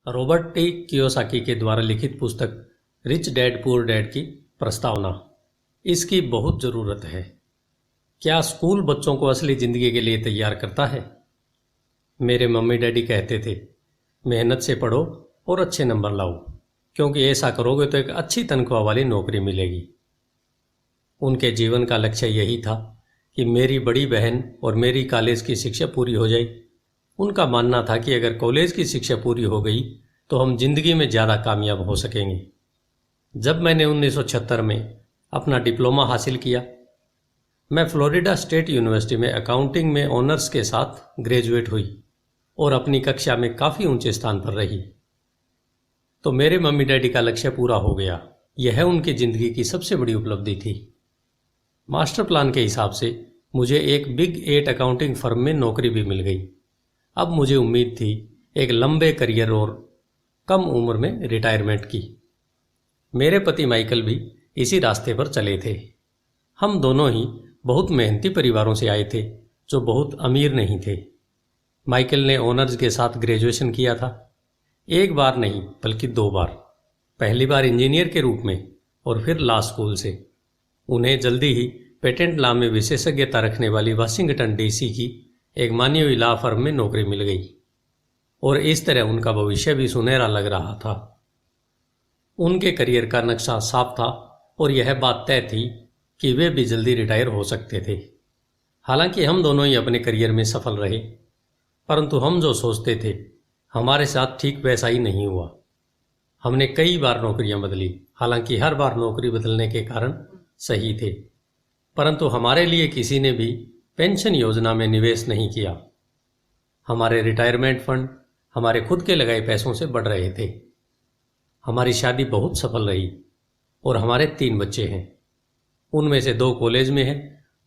Robert T Kiyosaki के द्वारा लिखित पुस्तक रिच डैड पुअर डैड की प्रस्तावना। इसकी बहुत ज़रूरत है। क्या स्कूल बच्चों को असली ज़िंदगी के लिए तैयार करता है? मेरे मम्मी डैडी कहते थे, मेहनत से पढ़ो और अच्छे नंबर लाओ, क्योंकि ऐसा करोगे तो एक अच्छी तनख्वाह वाली नौकरी मिलेगी। उनके जीवन का लक्ष्य यही था कि मेरी बड़ी बहन और मेरी कॉलेज की शिक्षा पूरी हो जाए। उनका मानना था कि अगर कॉलेज की शिक्षा पूरी हो गई तो हम जिंदगी में ज़्यादा कामयाब हो सकेंगे। जब मैंने 1976 में अपना डिप्लोमा हासिल किया, मैं फ्लोरिडा स्टेट यूनिवर्सिटी में अकाउंटिंग में ऑनर्स के साथ ग्रेजुएट हुई और अपनी कक्षा में काफ़ी ऊंचे स्थान पर रही। तो मेरे मम्मी डैडी का लक्ष्य पूरा हो गया। यह उनकी ज़िंदगी की सबसे बड़ी उपलब्धि थी। मास्टर प्लान के हिसाब से मुझे एक बिग 8 अकाउंटिंग फर्म में नौकरी भी मिल गई। अब मुझे उम्मीद थी एक लंबे करियर और कम उम्र में रिटायरमेंट की। मेरे पति माइकल भी इसी रास्ते पर चले थे। हम दोनों ही बहुत मेहनती परिवारों से आए थे जो बहुत अमीर नहीं थे। माइकल ने ऑनर्स के साथ ग्रेजुएशन किया था, एक बार नहीं बल्कि 2 बार। पहली बार इंजीनियर के रूप में और फिर लॉ स्कूल से। उन्हें जल्दी ही पेटेंट लॉ में विशेषज्ञता रखने वाली वाशिंगटन डीसी की एक मानी हुई लॉ फर्म में नौकरी मिल गई और इस तरह उनका भविष्य भी सुनहरा लग रहा था। उनके करियर का नक्शा साफ था और यह बात तय थी कि वे भी जल्दी रिटायर हो सकते थे। हालांकि हम दोनों ही अपने करियर में सफल रहे, परंतु हम जो सोचते थे हमारे साथ ठीक वैसा ही नहीं हुआ। हमने कई बार नौकरियां बदली, हालांकि हर बार नौकरी बदलने के कारण सही थे, परंतु हमारे लिए किसी ने भी पेंशन योजना में निवेश नहीं किया। हमारे रिटायरमेंट फंड हमारे खुद के लगाए पैसों से बढ़ रहे थे। हमारी शादी बहुत सफल रही और हमारे 3 बच्चे हैं। उनमें से 2 कॉलेज में हैं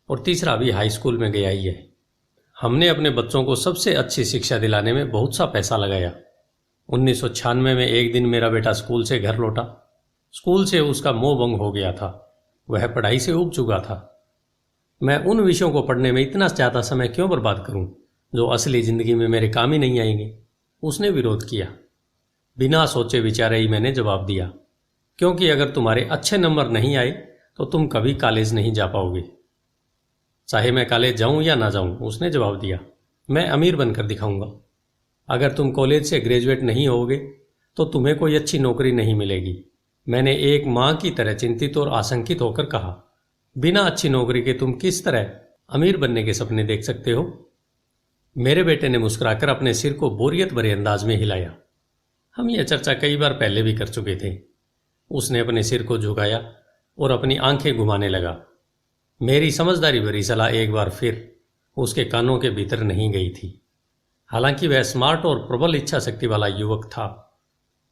और तीसरा भी हाई स्कूल में गया ही है। हमने अपने बच्चों को सबसे अच्छी शिक्षा दिलाने में बहुत सा पैसा लगाया। 1996 में एक दिन मेरा बेटा स्कूल से घर लौटा। स्कूल से उसका मोह भंग हो गया था। वह पढ़ाई से ऊब चुका था। मैं उन विषयों को पढ़ने में इतना ज़्यादा समय क्यों बर्बाद करूं जो असली ज़िंदगी में मेरे काम ही नहीं आएंगे। उसने विरोध किया। बिना सोचे विचारे ही मैंने जवाब दिया, क्योंकि अगर तुम्हारे अच्छे नंबर नहीं आए तो तुम कभी कॉलेज नहीं जा पाओगे। चाहे मैं कॉलेज जाऊं या ना जाऊं, उसने जवाब दिया, मैं अमीर बनकर दिखाऊंगा। अगर तुम कॉलेज से ग्रेजुएट नहीं होगे तो तुम्हें कोई अच्छी नौकरी नहीं मिलेगी। मैंने एक माँ की तरह चिंतित और आशंकित होकर कहा, बिना अच्छी नौकरी के तुम किस तरह अमीर बनने के सपने देख सकते हो? मेरे बेटे ने मुस्कुराकर अपने सिर को बोरियत भरे अंदाज में हिलाया। हम यह चर्चा कई बार पहले भी कर चुके थे। उसने अपने सिर को झुकाया और अपनी आंखें घुमाने लगा। मेरी समझदारी भरी सलाह एक बार फिर उसके कानों के भीतर नहीं गई थी। हालांकि वह स्मार्ट और प्रबल इच्छा शक्ति वाला युवक था,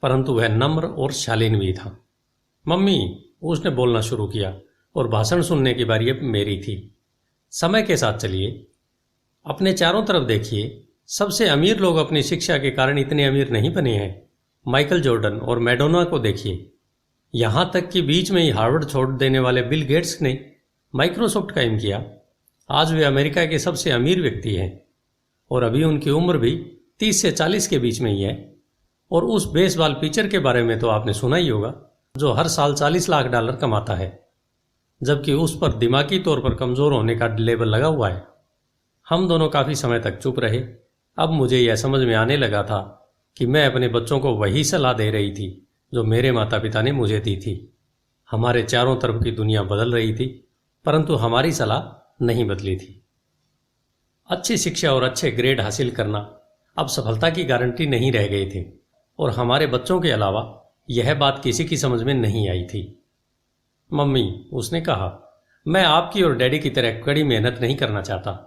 परंतु वह नम्र और शालीन भी था। मम्मी, उसने बोलना शुरू किया और भाषण सुनने की बारी अब मेरी थी। समय के साथ चलिए, अपने चारों तरफ देखिए। सबसे अमीर लोग अपनी शिक्षा के कारण इतने अमीर नहीं बने हैं। माइकल जॉर्डन और मैडोना को देखिए। यहां तक कि बीच में ही हार्वर्ड छोड़ देने वाले बिल गेट्स ने माइक्रोसॉफ्ट कायम किया। आज वे अमेरिका के सबसे अमीर व्यक्ति हैं और अभी उनकी उम्र भी 30 से 40 के बीच में ही है। और उस बेसबॉल पिचर के बारे में तो आपने सुना ही होगा, जो हर साल $40 लाख कमाता है, जबकि उस पर दिमागी तौर पर कमज़ोर होने का लेबल लगा हुआ है। हम दोनों काफ़ी समय तक चुप रहे। अब मुझे यह समझ में आने लगा था कि मैं अपने बच्चों को वही सलाह दे रही थी जो मेरे माता पिता ने मुझे दी थी। हमारे चारों तरफ की दुनिया बदल रही थी, परंतु हमारी सलाह नहीं बदली थी। अच्छी शिक्षा और अच्छे ग्रेड हासिल करना अब सफलता की गारंटी नहीं रह गए थे और हमारे बच्चों के अलावा यह बात किसी की समझ में नहीं आई थी। मम्मी, उसने कहा, मैं आपकी और डैडी की तरह कड़ी मेहनत नहीं करना चाहता।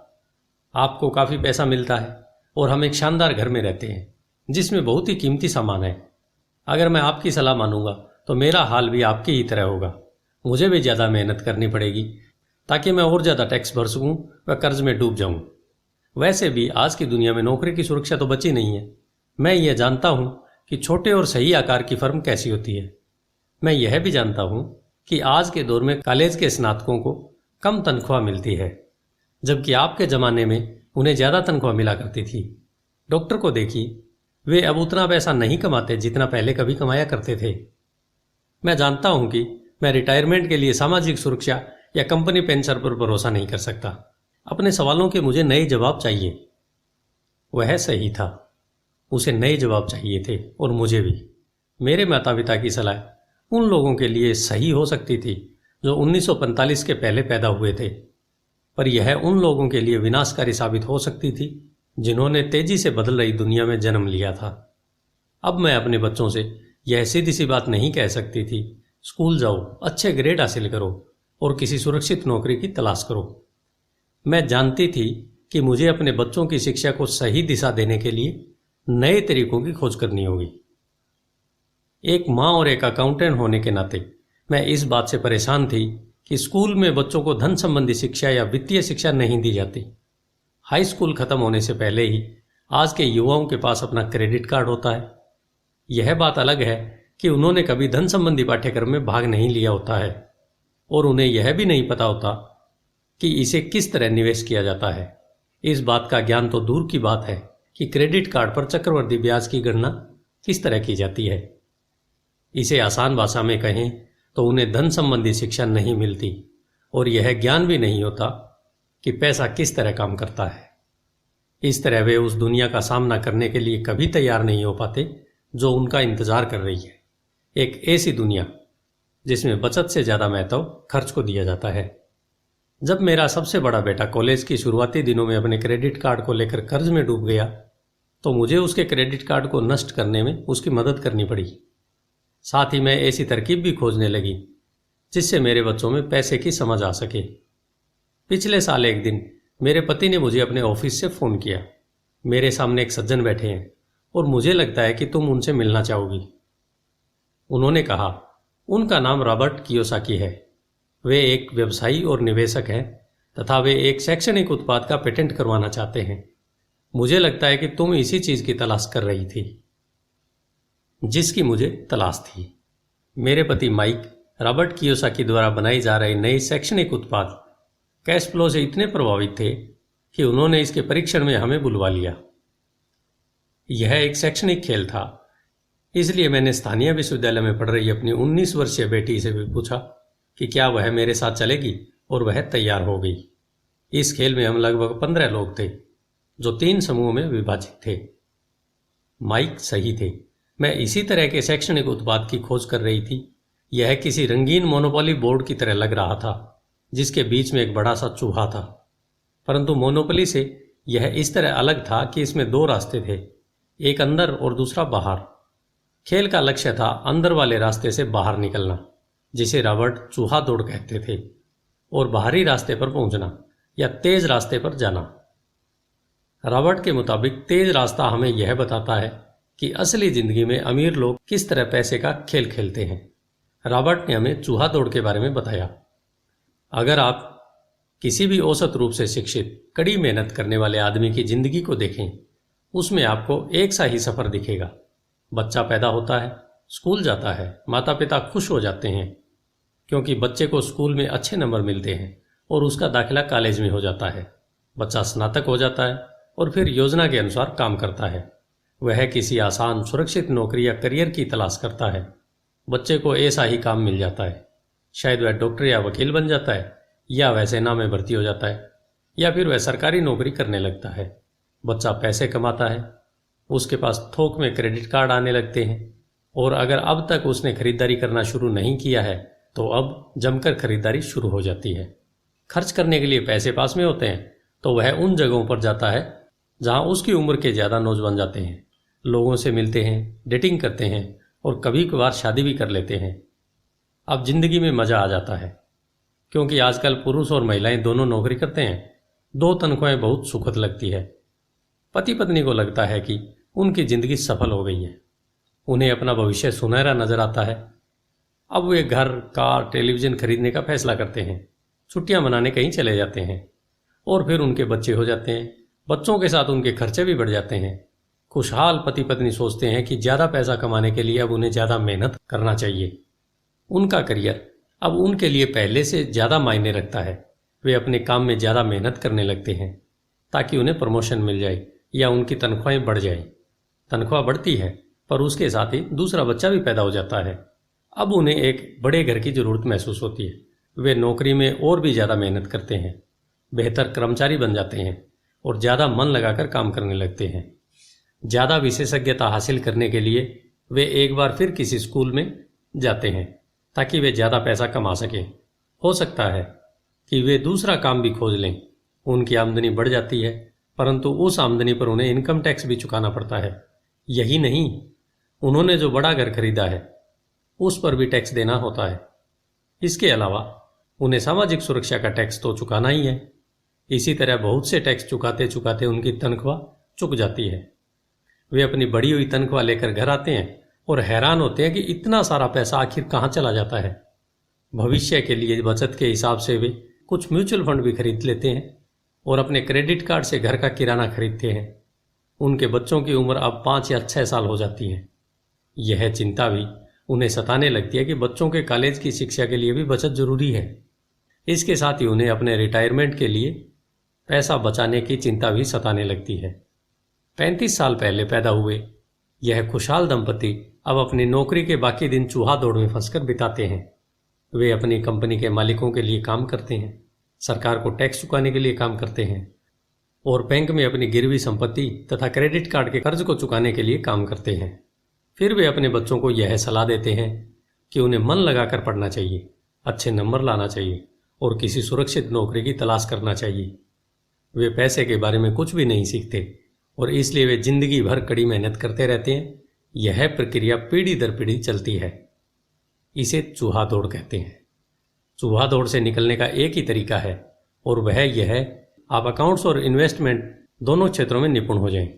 आपको काफ़ी पैसा मिलता है और हम एक शानदार घर में रहते हैं जिसमें बहुत ही कीमती सामान है। अगर मैं आपकी सलाह मानूंगा तो मेरा हाल भी आपकी ही तरह होगा। मुझे भी ज़्यादा मेहनत करनी पड़ेगी ताकि मैं और ज़्यादा टैक्स भर सकूं व कर्ज में डूब जाऊं। वैसे भी आज की दुनिया में नौकरी की सुरक्षा तो बची नहीं है। मैं ये जानता हूं कि छोटे और सही आकार की फर्म कैसी होती है। मैं यह भी जानता हूं कि आज के दौर में कॉलेज के स्नातकों को कम तनख्वाह मिलती है, जबकि आपके ज़माने में उन्हें ज़्यादा तनख्वाह मिला करती थी। डॉक्टर को देखिए, वे अब उतना पैसा नहीं कमाते जितना पहले कभी कमाया करते थे। मैं जानता हूं कि मैं रिटायरमेंट के लिए सामाजिक सुरक्षा या कंपनी पेंशन पर भरोसा नहीं कर सकता। अपने सवालों के मुझे नए जवाब चाहिए। वह सही था, उसे नए जवाब चाहिए थे और मुझे भी। मेरे माता पिता की सलाह उन लोगों के लिए सही हो सकती थी जो 1945 के पहले पैदा हुए थे, पर यह उन लोगों के लिए विनाशकारी साबित हो सकती थी जिन्होंने तेजी से बदल रही दुनिया में जन्म लिया था। अब मैं अपने बच्चों से यह सीधी सी बात नहीं कह सकती थी, स्कूल जाओ, अच्छे ग्रेड हासिल करो और किसी सुरक्षित नौकरी की तलाश करो। मैं जानती थी कि मुझे अपने बच्चों की शिक्षा को सही दिशा देने के लिए नए तरीकों की खोज करनी होगी। एक माँ और एक अकाउंटेंट होने के नाते मैं इस बात से परेशान थी कि स्कूल में बच्चों को धन संबंधी शिक्षा या वित्तीय शिक्षा नहीं दी जाती। हाई स्कूल खत्म होने से पहले ही आज के युवाओं के पास अपना क्रेडिट कार्ड होता है। यह बात अलग है कि उन्होंने कभी धन संबंधी पाठ्यक्रम में भाग नहीं लिया होता है और उन्हें यह भी नहीं पता होता कि इसे किस तरह निवेश किया जाता है। इस बात का ज्ञान तो दूर की बात है कि क्रेडिट कार्ड पर चक्रवृद्धि ब्याज की गणना किस तरह की जाती है। इसे आसान भाषा में कहें तो उन्हें धन संबंधी शिक्षा नहीं मिलती और यह ज्ञान भी नहीं होता कि पैसा किस तरह काम करता है। इस तरह वे उस दुनिया का सामना करने के लिए कभी तैयार नहीं हो पाते जो उनका इंतजार कर रही है। एक ऐसी दुनिया जिसमें बचत से ज़्यादा महत्व खर्च को दिया जाता है। जब मेरा सबसे बड़ा बेटा कॉलेज की शुरुआती दिनों में अपने क्रेडिट कार्ड को लेकर कर्ज में डूब गया तो मुझे उसके क्रेडिट कार्ड को नष्ट करने में उसकी मदद करनी पड़ी। साथ ही मैं ऐसी तरकीब भी खोजने लगी जिससे मेरे बच्चों में पैसे की समझ आ सके। पिछले साल एक दिन मेरे पति ने मुझे अपने ऑफिस से फ़ोन किया। मेरे सामने एक सज्जन बैठे हैं और मुझे लगता है कि तुम उनसे मिलना चाहोगी। उन्होंने कहा। उनका नाम रॉबर्ट कियोसाकी है। वे एक व्यवसायी और निवेशक हैं तथा वे एक शैक्षणिक उत्पाद का पेटेंट करवाना चाहते हैं। मुझे लगता है कि तुम इसी चीज़ की तलाश कर रही थी जिसकी मुझे तलाश थी। मेरे पति माइक रॉबर्ट कियोसाकी द्वारा बनाई जा रही नई शैक्षणिक उत्पाद कैश फ्लो से इतने प्रभावित थे कि उन्होंने इसके परीक्षण में हमें बुलवा लिया। यह एक शैक्षणिक खेल था, इसलिए मैंने स्थानीय विश्वविद्यालय में पढ़ रही अपनी 19 वर्षीय बेटी से भी पूछा कि क्या वह मेरे साथ चलेगी और वह तैयार हो गई। इस खेल में हम लगभग 15 लोग थे जो 3 समूहों में विभाजित थे। माइक सही थे। मैं इसी तरह के शैक्षणिक उत्पाद की खोज कर रही थी। यह किसी रंगीन मोनोपोली बोर्ड की तरह लग रहा था जिसके बीच में एक बड़ा सा चूहा था, परंतु मोनोपोली से यह इस तरह अलग था कि इसमें 2 रास्ते थे, एक अंदर और दूसरा बाहर। खेल का लक्ष्य था अंदर वाले रास्ते से बाहर निकलना, जिसे रॉबर्ट चूहा दौड़ कहते थे, और बाहरी रास्ते पर पहुंचना या तेज रास्ते पर जाना। रॉबर्ट के मुताबिक तेज रास्ता हमें यह बताता है कि असली जिंदगी में अमीर लोग किस तरह पैसे का खेल खेलते हैं। रॉबर्ट ने हमें चूहा दौड़ के बारे में बताया। अगर आप किसी भी औसत रूप से शिक्षित, कड़ी मेहनत करने वाले आदमी की जिंदगी को देखें, उसमें आपको एक सा ही सफर दिखेगा। बच्चा पैदा होता है, स्कूल जाता है, माता पिता खुश हो जाते हैं क्योंकि बच्चे को स्कूल में अच्छे नंबर मिलते हैं और उसका दाखिला कॉलेज में हो जाता है। बच्चा स्नातक हो जाता है और फिर योजना के अनुसार काम करता है। वह किसी आसान, सुरक्षित नौकरी या करियर की तलाश करता है। बच्चे को ऐसा ही काम मिल जाता है। शायद वह डॉक्टर या वकील बन जाता है, या वह सेना में भर्ती हो जाता है, या फिर वह सरकारी नौकरी करने लगता है। बच्चा पैसे कमाता है, उसके पास थोक में क्रेडिट कार्ड आने लगते हैं, और अगर अब तक उसने खरीदारी करना शुरू नहीं किया है तो अब जमकर खरीदारी शुरू हो जाती है। खर्च करने के लिए पैसे पास में होते हैं तो वह उन जगहों पर जाता है जहां उसकी उम्र के ज़्यादा नौजवान जाते हैं, लोगों से मिलते हैं, डेटिंग करते हैं और कभी कभार शादी भी कर लेते हैं। अब जिंदगी में मज़ा आ जाता है क्योंकि आजकल पुरुष और महिलाएं दोनों नौकरी करते हैं। 2 तनख्वाहें बहुत सुखद लगती है। पति पत्नी को लगता है कि उनकी जिंदगी सफल हो गई है। उन्हें अपना भविष्य सुनहरा नजर आता है। अब वे घर, कार, टेलीविज़न खरीदने का फैसला करते हैं, छुट्टियां मनाने कहीं चले जाते हैं, और फिर उनके बच्चे हो जाते हैं। बच्चों के साथ उनके खर्चे भी बढ़ जाते हैं। खुशहाल पति पत्नी सोचते हैं कि ज़्यादा पैसा कमाने के लिए अब उन्हें ज़्यादा मेहनत करना चाहिए। उनका करियर अब उनके लिए पहले से ज़्यादा मायने रखता है। वे अपने काम में ज़्यादा मेहनत करने लगते हैं ताकि उन्हें प्रमोशन मिल जाए या उनकी तनख्वाहें बढ़ जाएं। तनख्वाह बढ़ती है, पर उसके साथ ही दूसरा बच्चा भी पैदा हो जाता है। अब उन्हें एक बड़े घर की ज़रूरत महसूस होती है। वे नौकरी में और भी ज़्यादा मेहनत करते हैं, बेहतर कर्मचारी बन जाते हैं और ज़्यादा मन लगाकर काम करने लगते हैं। ज़्यादा विशेषज्ञता हासिल करने के लिए वे एक बार फिर किसी स्कूल में जाते हैं ताकि वे ज़्यादा पैसा कमा सकें। हो सकता है कि वे दूसरा काम भी खोज लें। उनकी आमदनी बढ़ जाती है, परंतु उस आमदनी पर उन्हें इनकम टैक्स भी चुकाना पड़ता है। यही नहीं, उन्होंने जो बड़ा घर खरीदा है उस पर भी टैक्स देना होता है। इसके अलावा उन्हें सामाजिक सुरक्षा का टैक्स तो चुकाना ही है। इसी तरह बहुत से टैक्स चुकाते चुकाते उनकी तनख्वाह चुक जाती है। वे अपनी बढ़ी हुई तनख्वाह लेकर घर आते हैं और हैरान होते हैं कि इतना सारा पैसा आखिर कहाँ चला जाता है। भविष्य के लिए बचत के हिसाब से वे कुछ म्यूचुअल फंड भी खरीद लेते हैं और अपने क्रेडिट कार्ड से घर का किराना खरीदते हैं। उनके बच्चों की उम्र अब 5 या 6 साल हो जाती है। यह चिंता भी उन्हें सताने लगती है कि बच्चों के कॉलेज की शिक्षा के लिए भी बचत जरूरी है। इसके साथ ही उन्हें अपने रिटायरमेंट के लिए पैसा बचाने की चिंता भी सताने लगती है। 35 साल पहले पैदा हुए यह खुशहाल दंपति अब अपनी नौकरी के बाकी दिन चूहा दौड़ में फंसकर बिताते हैं। वे अपनी कंपनी के मालिकों के लिए काम करते हैं, सरकार को टैक्स चुकाने के लिए काम करते हैं और बैंक में अपनी गिरवी संपत्ति तथा क्रेडिट कार्ड के कर्ज को चुकाने के लिए काम करते हैं। फिर वे अपने बच्चों को यह सलाह देते हैं कि उन्हें मन लगाकर पढ़ना चाहिए, अच्छे नंबर लाना चाहिए और किसी सुरक्षित नौकरी की तलाश करना चाहिए। वे पैसे के बारे में कुछ भी नहीं सीखते और इसलिए वे जिंदगी भर कड़ी मेहनत करते रहते हैं। यह प्रक्रिया पीढ़ी दर पीढ़ी चलती है। इसे चूहा दौड़ कहते हैं। चूहा दौड़ से निकलने का एक ही तरीका है और वह यह है, आप अकाउंट्स और इन्वेस्टमेंट दोनों क्षेत्रों में निपुण हो जाएं।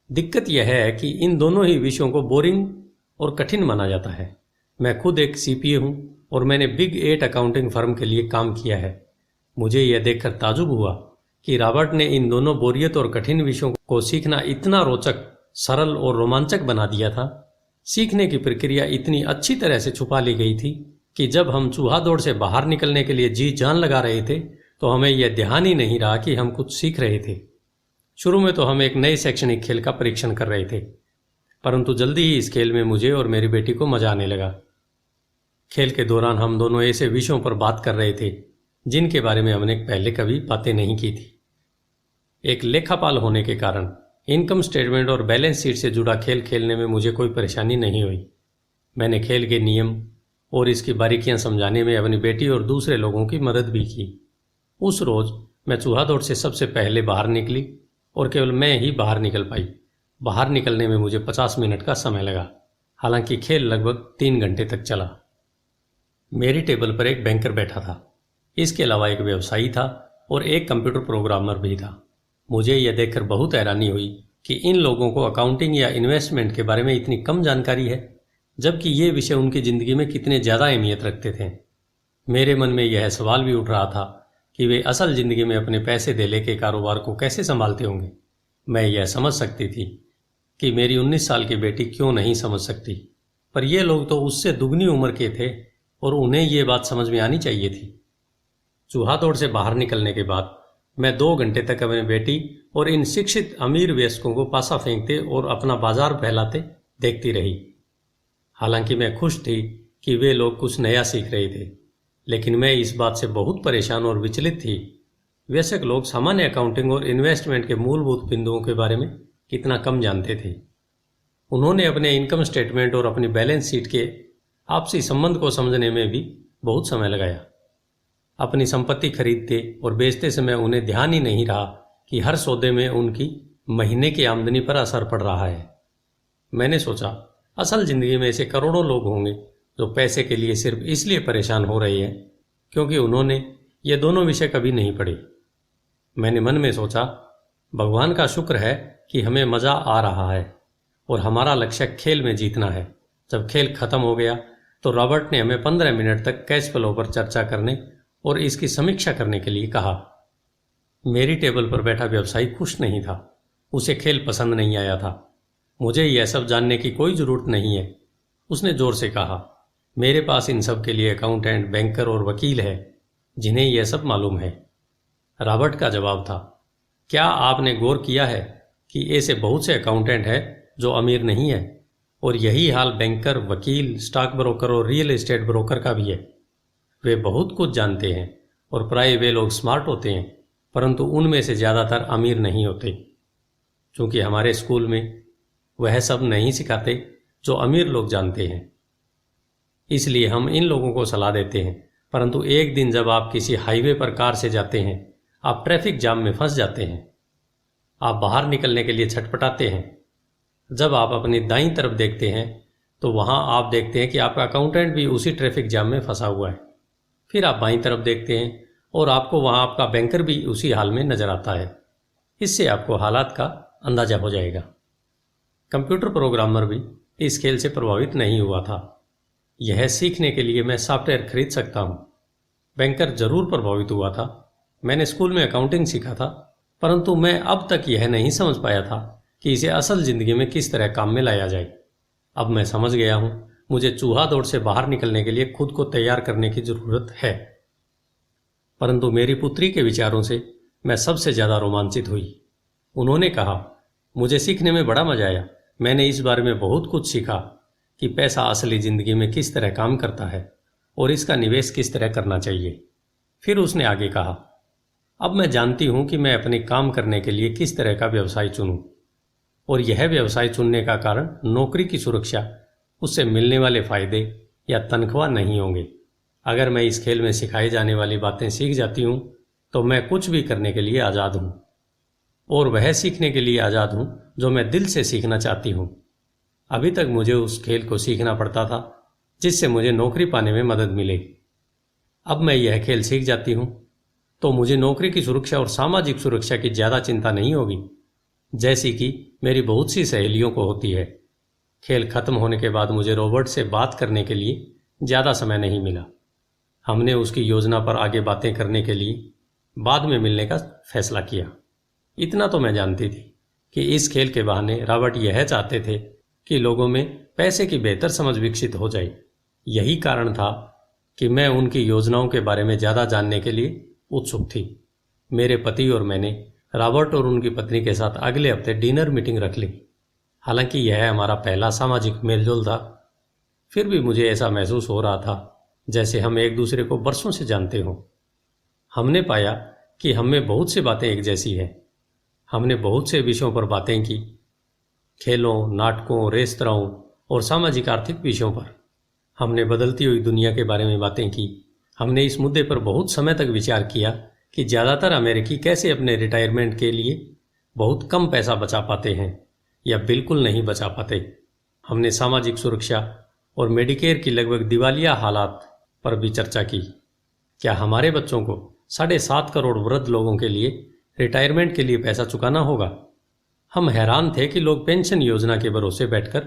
दिक्कत यह है कि इन दोनों ही विषयों को बोरिंग और कठिन माना जाता है। मैं खुद एक सीपीए हूँ और मैंने बिग 8 अकाउंटिंग फर्म के लिए काम किया है। मुझे यह देखकर ताजुब हुआ कि रॉबर्ट ने इन दोनों बोरियत और कठिन विषयों को सीखना इतना रोचक, सरल और रोमांचक बना दिया था। सीखने की प्रक्रिया इतनी अच्छी तरह से छुपा ली गई थी कि जब हम चूहा दौड़ से बाहर निकलने के लिए जी जान लगा रहे थे तो हमें यह ध्यान ही नहीं रहा कि हम कुछ सीख रहे थे। शुरू में तो हम एक नए शैक्षणिक खेल का परीक्षण कर रहे थे, परंतु जल्दी ही इस खेल में मुझे और मेरी बेटी को मजा आने लगा। खेल के दौरान हम दोनों ऐसे विषयों पर बात कर रहे थे जिनके बारे में हमने पहले कभी बातें नहीं की थी। एक लेखापाल होने के कारण इनकम स्टेटमेंट और बैलेंस शीट से जुड़ा खेल खेलने में मुझे कोई परेशानी नहीं हुई। मैंने खेल के नियम और इसकी बारीकियां समझाने में अपनी बेटी और दूसरे लोगों की मदद भी की। उस रोज मैं चूहा दौड़ से सबसे पहले बाहर निकली और केवल मैं ही बाहर निकल पाई। बाहर निकलने में मुझे 50 मिनट का समय लगा, हालांकि खेल लगभग 3 घंटे तक चला। मेरी टेबल पर एक बैंकर बैठा था, इसके अलावा एक व्यवसायी था और एक कंप्यूटर प्रोग्रामर भी था। मुझे यह देखकर बहुत हैरानी हुई कि इन लोगों को अकाउंटिंग या इन्वेस्टमेंट के बारे में इतनी कम जानकारी है, जबकि ये विषय उनकी ज़िंदगी में कितने ज़्यादा अहमियत रखते थे। मेरे मन में यह सवाल भी उठ रहा था कि वे असल ज़िंदगी में अपने पैसे धेले के कारोबार को कैसे संभालते होंगे। मैं यह समझ सकती थी कि मेरी 19 साल की बेटी क्यों नहीं समझ सकती, पर ये लोग तो उससे दुगनी उम्र के थे और उन्हें ये बात समझ में आनी चाहिए थी। चूहा दौड़ से बाहर निकलने के बाद मैं 2 घंटे तक अपनी बेटी और इन शिक्षित अमीर वयस्कों को पासा फेंकते और अपना बाजार फैलाते देखती रही। हालांकि मैं खुश थी कि वे लोग कुछ नया सीख रहे थे, लेकिन मैं इस बात से बहुत परेशान और विचलित थी। वयस्क लोग सामान्य अकाउंटिंग और इन्वेस्टमेंट के मूलभूत बिंदुओं के बारे में कितना कम जानते थे। उन्होंने अपने इनकम स्टेटमेंट और अपनी बैलेंस शीट के आपसी संबंध को समझने में भी बहुत समय लगाया। अपनी संपत्ति खरीदते और बेचते समय उन्हें ध्यान ही नहीं रहा कि हर सौदे में उनकी महीने की आमदनी पर असर पड़ रहा है। मैंने सोचा, असल जिंदगी में ऐसे करोड़ों लोग होंगे जो पैसे के लिए सिर्फ इसलिए परेशान हो रहे हैं क्योंकि उन्होंने ये दोनों विषय कभी नहीं पढ़े। मैंने मन में सोचा, भगवान का शुक्र है कि हमें मज़ा आ रहा है और हमारा लक्ष्य खेल में जीतना है। जब खेल खत्म हो गया तो रॉबर्ट ने हमें 15 मिनट तक कैश फ्लो पर चर्चा करने और इसकी समीक्षा करने के लिए कहा। मेरी टेबल पर बैठा व्यवसायी खुश नहीं था, उसे खेल पसंद नहीं आया था। मुझे यह सब जानने की कोई ज़रूरत नहीं है, उसने ज़ोर से कहा। मेरे पास इन सब के लिए अकाउंटेंट, बैंकर और वकील है जिन्हें यह सब मालूम है। रॉबर्ट का जवाब था, क्या आपने गौर किया है कि ऐसे बहुत से अकाउंटेंट हैं जो अमीर नहीं है, और यही हाल बैंकर, वकील, स्टॉक ब्रोकर और रियल एस्टेट ब्रोकर का भी है। वे बहुत कुछ जानते हैं और प्राय वे लोग स्मार्ट होते हैं, परंतु उनमें से ज़्यादातर अमीर नहीं होते। क्योंकि हमारे स्कूल में वह सब नहीं सिखाते जो अमीर लोग जानते हैं, इसलिए हम इन लोगों को सलाह देते हैं। परंतु एक दिन जब आप किसी हाईवे पर कार से जाते हैं, आप ट्रैफिक जाम में फंस जाते हैं। आप बाहर निकलने के लिए छटपटाते हैं। जब आप अपनी दाईं तरफ देखते हैं तो वहां आप देखते हैं कि आपका अकाउंटेंट भी उसी ट्रैफिक जाम में फंसा हुआ है। फिर आप बाईं तरफ देखते हैं और आपको वहां आपका बैंकर भी उसी हाल में नजर आता है। इससे आपको हालात का अंदाजा हो जाएगा। कंप्यूटर प्रोग्रामर भी इस खेल से प्रभावित नहीं हुआ था। यह सीखने के लिए मैं सॉफ्टवेयर खरीद सकता हूँ। बैंकर जरूर प्रभावित हुआ था। मैंने स्कूल में अकाउंटिंग सीखा था, परंतु मैं अब तक यह नहीं समझ पाया था कि इसे असल जिंदगी में किस तरह काम में लाया जाए। अब मैं समझ गया हूँ, मुझे चूहा दौड़ से बाहर निकलने के लिए खुद को तैयार करने की जरूरत है। परंतु मेरी पुत्री के विचारों से मैं सबसे ज्यादा रोमांचित हुई। उन्होंने कहा, मुझे सीखने में बड़ा मजा आया। मैंने इस बारे में बहुत कुछ सीखा कि पैसा असली जिंदगी में किस तरह काम करता है और इसका निवेश किस तरह करना चाहिए। फिर उसने आगे कहा, अब मैं जानती हूं कि मैं अपने काम करने के लिए किस तरह का व्यवसाय चुनूं, और यह व्यवसाय चुनने का कारण नौकरी की सुरक्षा, उससे मिलने वाले फायदे या तनख्वाह नहीं होंगे। अगर मैं इस खेल में सिखाई जाने वाली बातें सीख जाती हूं तो मैं कुछ भी करने के लिए आज़ाद हूं, और वह सीखने के लिए आज़ाद हूं जो मैं दिल से सीखना चाहती हूं। अभी तक मुझे उस खेल को सीखना पड़ता था जिससे मुझे नौकरी पाने में मदद मिले। अब मैं यह खेल सीख जाती हूं तो मुझे नौकरी की सुरक्षा और सामाजिक सुरक्षा की ज़्यादा चिंता नहीं होगी, जैसी कि मेरी बहुत सी सहेलियों को होती है। खेल खत्म होने के बाद मुझे रॉबर्ट से बात करने के लिए ज़्यादा समय नहीं मिला। हमने उसकी योजना पर आगे बातें करने के लिए बाद में मिलने का फैसला किया। इतना तो मैं जानती थी कि इस खेल के बहाने रॉबर्ट यह चाहते थे कि लोगों में पैसे की बेहतर समझ विकसित हो जाए। यही कारण था कि मैं उनकी योजनाओं के बारे में ज़्यादा जानने के लिए उत्सुक थी। मेरे पति और मैंने रॉबर्ट और उनकी पत्नी के साथ अगले हफ्ते डिनर मीटिंग रख ली। हालांकि यह हमारा पहला सामाजिक मेलजोल था, फिर भी मुझे ऐसा महसूस हो रहा था जैसे हम एक दूसरे को बरसों से जानते हों। हमने पाया कि हम में बहुत सी बातें एक जैसी हैं। हमने बहुत से विषयों पर बातें की, खेलों, नाटकों, रेस्तराओं और सामाजिक आर्थिक विषयों पर। हमने बदलती हुई दुनिया के बारे में बातें की। हमने इस मुद्दे पर बहुत समय तक विचार किया कि ज़्यादातर अमेरिकी कैसे अपने रिटायरमेंट के लिए बहुत कम पैसा बचा पाते हैं या बिल्कुल नहीं बचा पाते। हमने सामाजिक सुरक्षा और मेडिकेयर की लगभग दिवालिया हालात पर भी चर्चा की। क्या हमारे बच्चों को 7.5 करोड़ वृद्ध लोगों के लिए रिटायरमेंट के लिए पैसा चुकाना होगा? हम हैरान थे कि लोग पेंशन योजना के भरोसे बैठकर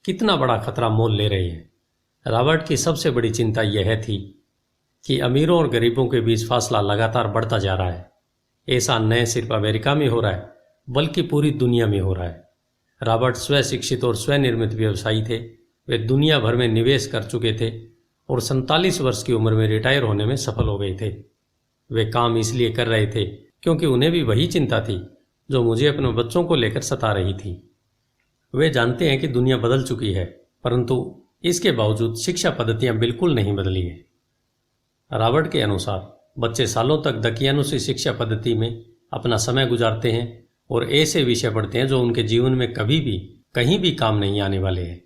कितना बड़ा खतरा मोल ले रहे हैं। रॉबर्ट की सबसे बड़ी चिंता यह थी कि अमीरों और गरीबों के बीच फासला लगातार बढ़ता जा रहा है। ऐसा न सिर्फ अमेरिका में हो रहा है बल्कि पूरी दुनिया में हो रहा है। रॉबर्ट स्व शिक्षित और स्वनिर्मित व्यवसायी थे। वे दुनिया भर में निवेश कर चुके थे और 47 वर्ष की उम्र में रिटायर होने में सफल हो गए थे। वे काम इसलिए कर रहे थे क्योंकि उन्हें भी वही चिंता थी जो मुझे अपने बच्चों को लेकर सता रही थी। वे जानते हैं कि दुनिया बदल चुकी है, परंतु इसके बावजूद शिक्षा पद्धतियां बिल्कुल नहीं बदली है। रॉबर्ट के अनुसार बच्चे सालों तक दकियानुसी शिक्षा पद्धति में अपना समय गुजारते हैं और ऐसे विषय पढ़ते हैं जो उनके जीवन में कभी भी कहीं भी काम नहीं आने वाले हैं,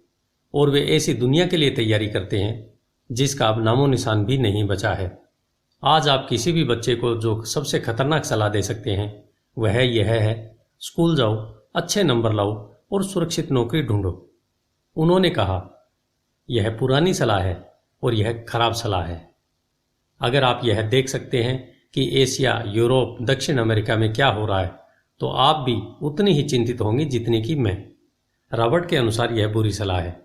और वे ऐसी दुनिया के लिए तैयारी करते हैं जिसका अब नामो निशान भी नहीं बचा है। आज आप किसी भी बच्चे को जो सबसे खतरनाक सलाह दे सकते हैं वह यह है, स्कूल जाओ, अच्छे नंबर लाओ और सुरक्षित नौकरी ढूंढो। उन्होंने कहा, यह पुरानी सलाह है और यह खराब सलाह है। अगर आप यह देख सकते हैं कि एशिया, यूरोप, दक्षिण अमेरिका में क्या हो रहा है तो आप भी उतनी ही चिंतित होंगे जितनी कि मैं। रॉबर्ट के अनुसार यह बुरी सलाह है,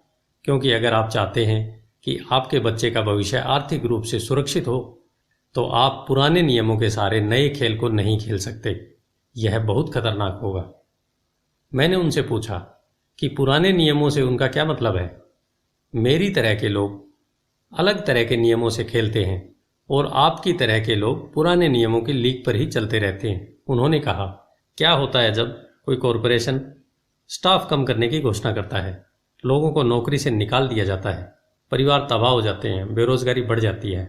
क्योंकि अगर आप चाहते हैं कि आपके बच्चे का भविष्य आर्थिक रूप से सुरक्षित हो तो आप पुराने नियमों के सहारे नए खेल को नहीं खेल सकते। यह बहुत खतरनाक होगा। मैंने उनसे पूछा कि पुराने नियमों से उनका क्या मतलब है। मेरी तरह के लोग अलग तरह के नियमों से खेलते हैं और आपकी तरह के लोग पुराने नियमों की लीक पर ही चलते रहते हैं। उन्होंने कहा, क्या होता है जब कोई कॉरपोरेशन स्टाफ कम करने की घोषणा करता है, लोगों को नौकरी से निकाल दिया जाता है, परिवार तबाह हो जाते हैं, बेरोजगारी बढ़ जाती है।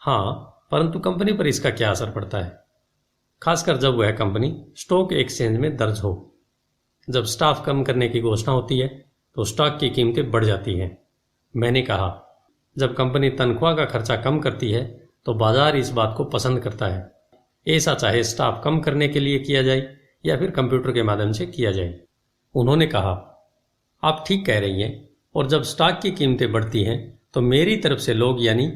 हाँ, परंतु कंपनी पर इसका क्या असर पड़ता है, खासकर जब वह कंपनी स्टॉक एक्सचेंज में दर्ज हो। जब स्टाफ कम करने की घोषणा होती है तो स्टॉक की कीमतें बढ़ जाती हैं। मैंने कहा, जब कंपनी तनख्वाह का खर्चा कम करती है तो बाजार इस बात को पसंद करता है, ऐसा चाहे स्टाफ कम करने के लिए किया जाए या फिर कंप्यूटर के माध्यम से किया जाए। उन्होंने कहा, आप ठीक कह रही हैं, और जब स्टॉक की कीमतें बढ़ती हैं तो मेरी तरफ से लोग, यानी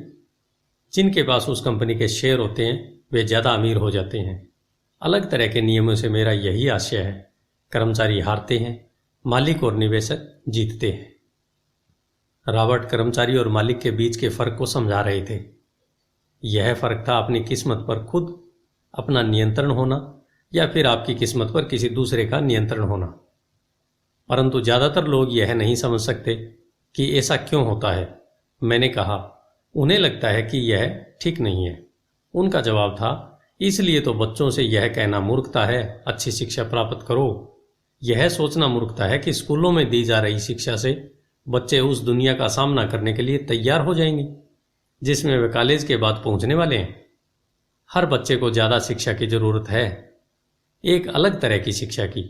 जिनके पास उस कंपनी के शेयर होते हैं, वे ज़्यादा अमीर हो जाते हैं। अलग तरह के नियमों से मेरा यही आशय है, कर्मचारी हारते हैं, मालिक और निवेशक जीतते हैं। रॉबर्ट कर्मचारी और मालिक के बीच के फर्क को समझा रहे थे। यह फर्क था अपनी किस्मत पर खुद अपना नियंत्रण होना या फिर आपकी किस्मत पर किसी दूसरे का नियंत्रण होना। परंतु ज़्यादातर लोग यह नहीं समझ सकते कि ऐसा क्यों होता है। मैंने कहा, उन्हें लगता है कि यह ठीक नहीं है। उनका जवाब था, इसलिए तो बच्चों से यह कहना मूर्खता है, अच्छी शिक्षा प्राप्त करो। यह सोचना मूर्खता है कि स्कूलों में दी जा रही शिक्षा से बच्चे उस दुनिया का सामना करने के लिए तैयार हो जाएंगे जिसमें वे कॉलेज के बाद पहुंचने वाले हैं। हर बच्चे को ज़्यादा शिक्षा की ज़रूरत है, एक अलग तरह की शिक्षा की,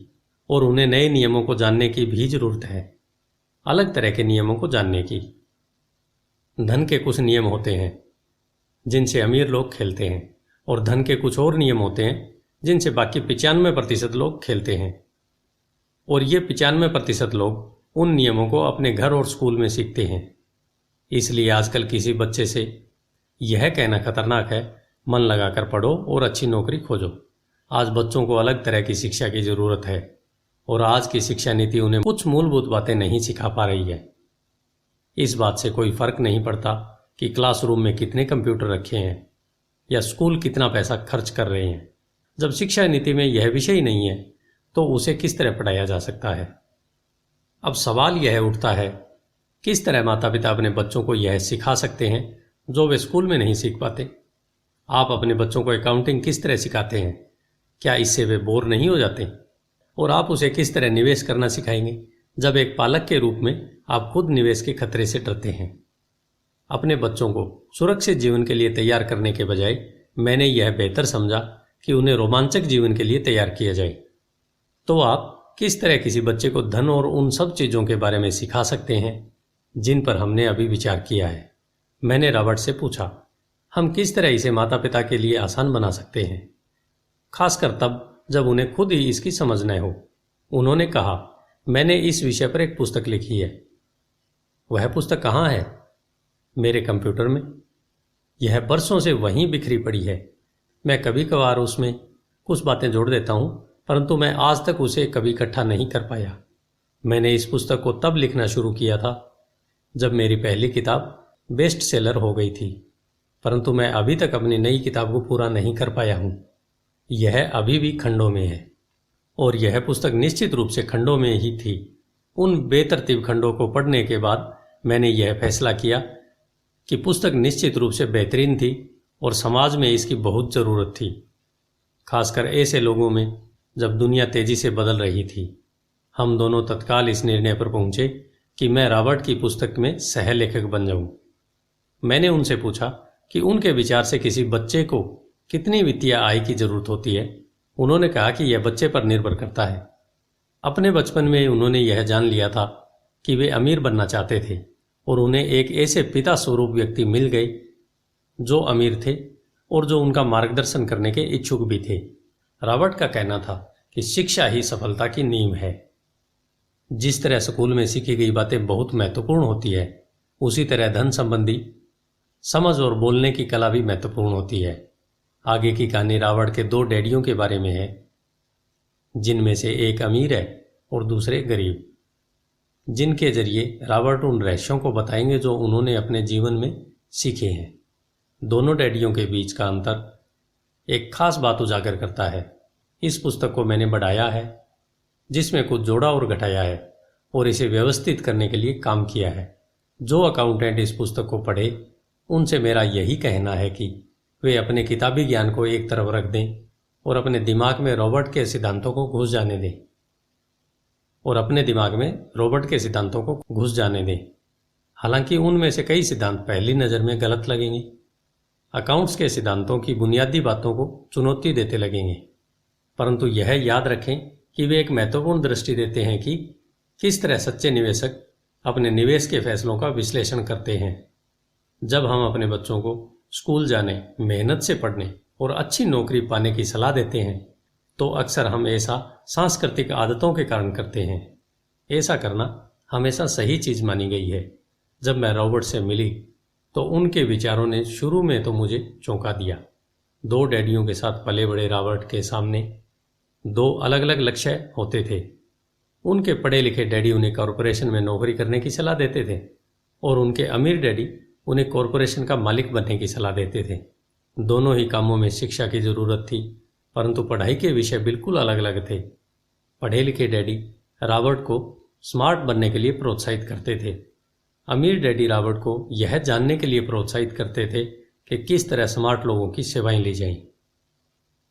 और उन्हें नए नियमों को जानने की भी ज़रूरत है, अलग तरह के नियमों को जानने की। धन के कुछ नियम होते हैं जिनसे अमीर लोग खेलते हैं, और धन के कुछ और नियम होते हैं जिनसे बाकी 95% लोग खेलते हैं। और ये 95% लोग उन नियमों को अपने घर और स्कूल में सीखते हैं। इसलिए आजकल किसी बच्चे से यह कहना खतरनाक है, मन लगाकर पढ़ो और अच्छी नौकरी खोजो। आज बच्चों को अलग तरह की शिक्षा की ज़रूरत है, और आज की शिक्षा नीति उन्हें कुछ मूलभूत बातें नहीं सिखा पा रही है। इस बात से कोई फर्क नहीं पड़ता कि क्लासरूम में कितने कंप्यूटर रखे हैं या स्कूल कितना पैसा खर्च कर रहे हैं। जब शिक्षा नीति में यह विषय ही नहीं है तो उसे किस तरह पढ़ाया जा सकता है। अब सवाल यह उठता है, किस तरह माता पिता अपने बच्चों को यह सिखा सकते हैं जो वे स्कूल में नहीं सीख पाते। आप अपने बच्चों को अकाउंटिंग किस तरह सिखाते हैं, क्या इससे वे बोर नहीं हो जाते? और आप उसे किस तरह निवेश करना सिखाएंगे जब एक पालक के रूप में आप खुद निवेश के खतरे से डरते हैं। अपने बच्चों को सुरक्षित जीवन के लिए तैयार करने के बजाय मैंने यह बेहतर समझा कि उन्हें रोमांचक जीवन के लिए तैयार किया जाए। तो आप किस तरह किसी बच्चे को धन और उन सब चीज़ों के बारे में सिखा सकते हैं जिन पर हमने अभी विचार किया है? मैंने रॉबर्ट से पूछा, हम किस तरह इसे माता पिता के लिए आसान बना सकते हैं, खासकर तब जब उन्हें खुद ही इसकी समझ न हो। उन्होंने कहा, मैंने इस विषय पर एक पुस्तक लिखी है। वह पुस्तक कहाँ है? मेरे कंप्यूटर में। यह बरसों से वहीं बिखरी पड़ी है। मैं कभी कभार उसमें कुछ बातें जोड़ देता हूँ, परंतु मैं आज तक उसे कभी इकट्ठा नहीं कर पाया। मैंने इस पुस्तक को तब लिखना शुरू किया था जब मेरी पहली किताब बेस्ट सेलर हो गई थी, परंतु मैं अभी तक अपनी नई किताब को पूरा नहीं कर पाया हूँ। यह अभी भी खंडों में है, और यह पुस्तक निश्चित रूप से खंडों में ही थी। उन बेतरतीब खंडों को पढ़ने के बाद मैंने यह फैसला किया कि पुस्तक निश्चित रूप से बेहतरीन थी और समाज में इसकी बहुत ज़रूरत थी, खासकर ऐसे लोगों में जब दुनिया तेजी से बदल रही थी। हम दोनों तत्काल इस निर्णय पर पहुंचे कि मैं रॉबर्ट की पुस्तक में सह लेखक बन जाऊं। मैंने उनसे पूछा कि उनके विचार से किसी बच्चे को कितनी वित्तीय आय की जरूरत होती है। उन्होंने कहा कि यह बच्चे पर निर्भर करता है। अपने बचपन में उन्होंने यह जान लिया था कि वे अमीर बनना चाहते थे, और उन्हें एक ऐसे पिता स्वरूप व्यक्ति मिल गए जो अमीर थे और जो उनका मार्गदर्शन करने के इच्छुक भी थे। रॉबर्ट का कहना था कि शिक्षा ही सफलता की नींव है। जिस तरह स्कूल में सीखी गई बातें बहुत महत्वपूर्ण होती है, उसी तरह धन संबंधी समझ और बोलने की कला भी महत्वपूर्ण होती है। आगे की कहानी रॉबर्ट के 2 डैडियों के बारे में है, जिनमें से एक अमीर है और दूसरे गरीब, जिनके जरिए रॉबर्ट उन रहस्यों को बताएंगे जो उन्होंने अपने जीवन में सीखे हैं। दोनों डैडियों के बीच का अंतर एक खास बात उजागर करता है। इस पुस्तक को मैंने बढ़ाया है, जिसमें कुछ जोड़ा और घटाया है, और इसे व्यवस्थित करने के लिए काम किया है। जो अकाउंटेंट इस पुस्तक को पढ़े, उनसे मेरा यही कहना है कि वे अपने किताबी ज्ञान को एक तरफ रख दें और अपने दिमाग में रॉबर्ट के सिद्धांतों को घुस जाने दें। और अपने दिमाग में रॉबर्ट के सिद्धांतों को घुस जाने दें। हालांकि उनमें से कई सिद्धांत पहली नज़र में गलत लगेंगे। अकाउंट्स के सिद्धांतों की बुनियादी बातों को चुनौती देते लगेंगे, परंतु यह याद रखें कि वे एक महत्वपूर्ण दृष्टि देते हैं कि किस तरह सच्चे निवेशक अपने निवेश के फैसलों का विश्लेषण करते हैं। जब हम अपने बच्चों को स्कूल जाने, मेहनत से पढ़ने और अच्छी नौकरी पाने की सलाह देते हैं तो अक्सर हम ऐसा सांस्कृतिक आदतों के कारण करते हैं। ऐसा करना हमेशा सही चीज़ मानी गई है। जब मैं रॉबर्ट से मिली तो उनके विचारों ने शुरू में तो मुझे चौंका दिया। 2 डैडियों के साथ पले बड़े रॉबर्ट के सामने 2 अलग अलग लक्ष्य होते थे। उनके पढ़े लिखे डैडी उन्हें कॉरपोरेशन में नौकरी करने की सलाह देते थे और उनके अमीर डैडी उन्हें कॉरपोरेशन का मालिक बनने की सलाह देते थे। दोनों ही कामों में शिक्षा की ज़रूरत थी, परंतु पढ़ाई के विषय बिल्कुल अलग अलग थे। पढ़े लिखे डैडी रॉबर्ट को स्मार्ट बनने के लिए प्रोत्साहित करते थे। अमीर डैडी रॉबर्ट को यह जानने के लिए प्रोत्साहित करते थे कि किस तरह स्मार्ट लोगों की सेवाएं ली जाएं।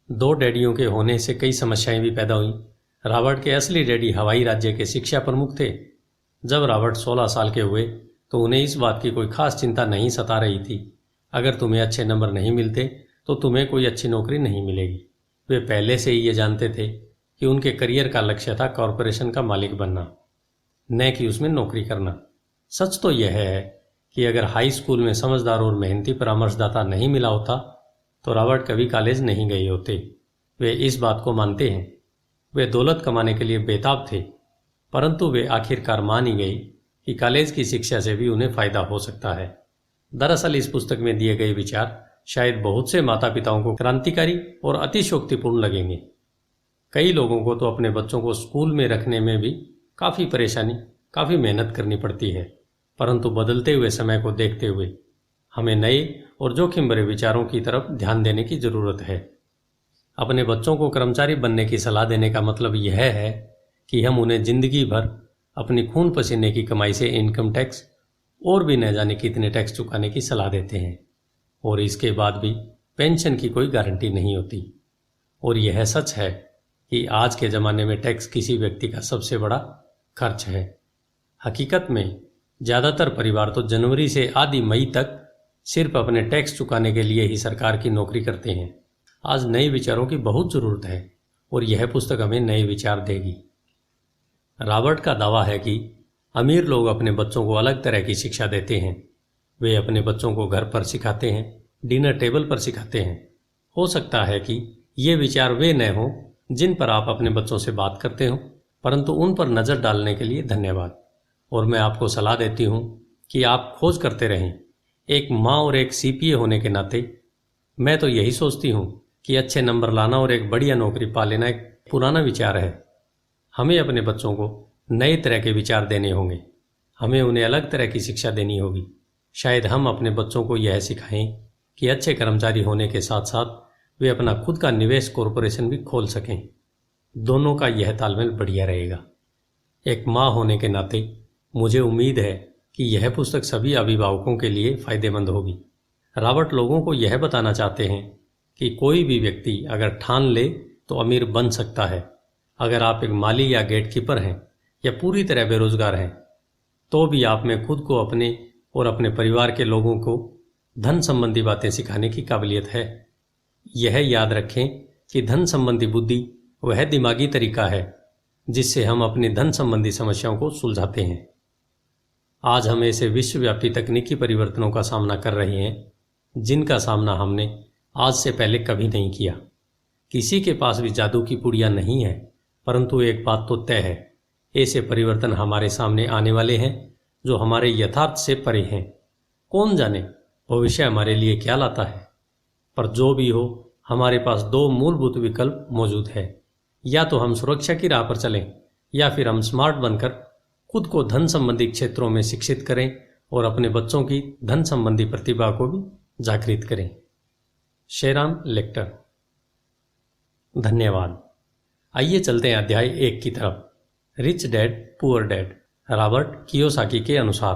2 डैडियों के होने से कई समस्याएं भी पैदा हुईं। रॉबर्ट के असली डैडी हवाई राज्य के शिक्षा प्रमुख थे। जब रॉबर्ट 16 साल के हुए तो उन्हें इस बात की कोई खास चिंता नहीं सता रही थी। अगर तुम्हें अच्छे नंबर नहीं मिलते तो तुम्हें कोई अच्छी नौकरी नहीं मिलेगी। वे पहले से ही ये जानते थे कि उनके करियर का लक्ष्य था कॉरपोरेशन का मालिक बनना, न कि उसमें नौकरी करना। सच तो यह है कि अगर हाई स्कूल में समझदार और मेहनती परामर्शदाता नहीं मिला होता तो रॉबर्ट कभी कॉलेज नहीं गए होते। वे इस बात को मानते हैं। वे दौलत कमाने के लिए बेताब थे, परंतु वे आखिरकार मान ही गए कि कॉलेज की शिक्षा से भी उन्हें फायदा हो सकता है। दरअसल इस पुस्तक में दिए गए विचार शायद बहुत से माता पिताओं को क्रांतिकारी और अतिशयोक्तिपूर्ण लगेंगे। कई लोगों को तो अपने बच्चों को स्कूल में रखने में भी काफ़ी परेशानी, काफ़ी मेहनत करनी पड़ती है, परंतु बदलते हुए समय को देखते हुए हमें नए और जोखिम भरे विचारों की तरफ ध्यान देने की ज़रूरत है। अपने बच्चों को कर्मचारी बनने की सलाह देने का मतलब यह है कि हम उन्हें जिंदगी भर अपनी खून पसीने की कमाई से इनकम टैक्स और भी न जाने कितने टैक्स चुकाने की सलाह देते हैं, और इसके बाद भी पेंशन की कोई गारंटी नहीं होती। और यह सच है कि आज के ज़माने में टैक्स किसी व्यक्ति का सबसे बड़ा खर्च है। हकीकत में ज़्यादातर परिवार तो जनवरी से आधी मई तक सिर्फ अपने टैक्स चुकाने के लिए ही सरकार की नौकरी करते हैं। आज नए विचारों की बहुत ज़रूरत है और यह पुस्तक हमें नए विचार देगी। रॉबर्ट का दावा है कि अमीर लोग अपने बच्चों को अलग तरह की शिक्षा देते हैं। वे अपने बच्चों को घर पर सिखाते हैं, डिनर टेबल पर सिखाते हैं। हो सकता है कि ये विचार वे न हों जिन पर आप अपने बच्चों से बात करते हो, परंतु उन पर नज़र डालने के लिए धन्यवाद। और मैं आपको सलाह देती हूँ कि आप खोज करते रहें। एक माँ और एक सीपीए होने के नाते मैं तो यही सोचती हूँ कि अच्छे नंबर लाना और एक बढ़िया नौकरी पा लेना एक पुराना विचार है। हमें अपने बच्चों को नए तरह के विचार देने होंगे। हमें उन्हें अलग तरह की शिक्षा देनी होगी। शायद हम अपने बच्चों को यह सिखाएं कि अच्छे कर्मचारी होने के साथ साथ वे अपना खुद का निवेश कॉरपोरेशन भी खोल सकें। दोनों का यह तालमेल बढ़िया रहेगा। एक माँ होने के नाते मुझे उम्मीद है कि यह पुस्तक सभी अभिभावकों के लिए फ़ायदेमंद होगी। रॉबर्ट लोगों को यह बताना चाहते हैं कि कोई भी व्यक्ति अगर ठान ले तो अमीर बन सकता है। अगर आप एक माली या गेटकीपर हैं या पूरी तरह बेरोजगार हैं, तो भी आप में खुद को अपने और अपने परिवार के लोगों को धन संबंधी बातें सिखाने की काबिलियत है। यह याद रखें कि धन संबंधी बुद्धि वह दिमागी तरीका है जिससे हम अपनी धन संबंधी समस्याओं को सुलझाते हैं। आज हम ऐसे विश्वव्यापी तकनीकी परिवर्तनों का सामना कर रहे हैं जिनका सामना हमने आज से पहले कभी नहीं किया। किसी के पास भी जादू की पुड़िया नहीं है, परंतु एक बात तो तय है, ऐसे परिवर्तन हमारे सामने आने वाले हैं जो हमारे यथार्थ से परे हैं। कौन जाने भविष्य हमारे लिए क्या लाता है, पर जो भी हो हमारे पास 2 मूलभूत विकल्प मौजूद है। या तो हम सुरक्षा की राह पर चलें या फिर हम स्मार्ट बनकर खुद को धन संबंधी क्षेत्रों में शिक्षित करें और अपने बच्चों की धन संबंधी प्रतिभा को भी जागृत करें। शेरान लेक्टर। धन्यवाद। आइए चलते हैं अध्याय 1 की तरफ। Rich dad poor dad, Robert Kiyosaki के अनुसार।